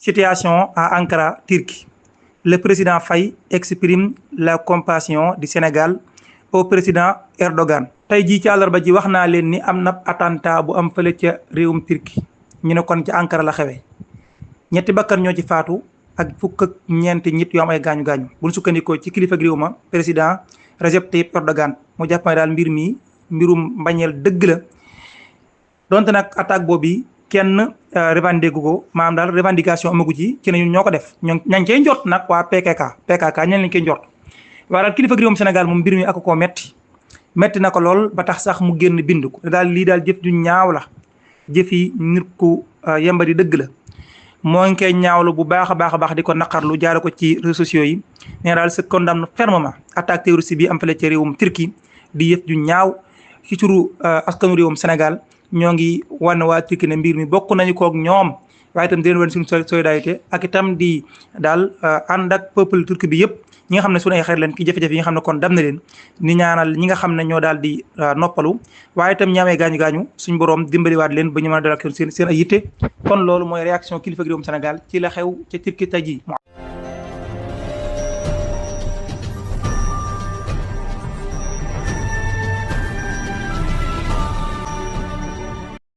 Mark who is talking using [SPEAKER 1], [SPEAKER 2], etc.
[SPEAKER 1] Situation à Ankara, Turquie. Le président Faye exprime la compassion du Sénégal au président Erdogan. tey jii ci àllarba ji wax naa leen ni am na attentat bu am fële ca réewum Turquie ñu ne kon ci Ankara la xewee ñetti bakkan ñoo ci faatu ak fukk ak ñeenti nit yoo am ay gaañu gaañu bu ñu sukkandikoo ci kilifa réew ma président Recep Tayyip Erdogan mu jàpp ne daal mbir mi mbirum mbañeel dëgg la donte nag attaque boobu kenn revendiqué ko maanaam daal revendication amagu ci ne ñun ñoo ko def ñañ cey njort nag waa PKK ñeen lañ koy njort waaye daal kilifa réewum Sénégal moom mbir mi ak koo metti na ko lool ba tax sax mu génn bind ko daal lii daal jëf ju ñaaw la jëf yi nit ku yembari dëgg la moo ngi koy ñaawlu bu baax a baax di ko naqarlu jaare ko ci réseaux sociaux yi nee daal se condamne fermement attaque terroriste bi am fële ci réewum Turquie di jëf ju ñaaw ci turu askanu réewum Sénégal ñoo ngi wan waa Turquie ne mbir mi bokk nañu kook ñoom waaye itam di leen wan suñu solidarité ak itam di daal ànd ak peuple turc bi yëpp ñi nga xam ne suñu ay xarit leen ki jafe-jafe yi nga xam ne kon dam na leen ni ñaanal ñi nga xam ne ñoo daal di noppalu waaye itam ñaamee gaañu suñu borom dimbaliwaat leen ba ñu mën a dalal seen ay yitte kon loolu mooy réaction kilifa réewum Sénégal ci la xew ca Turquie tey jii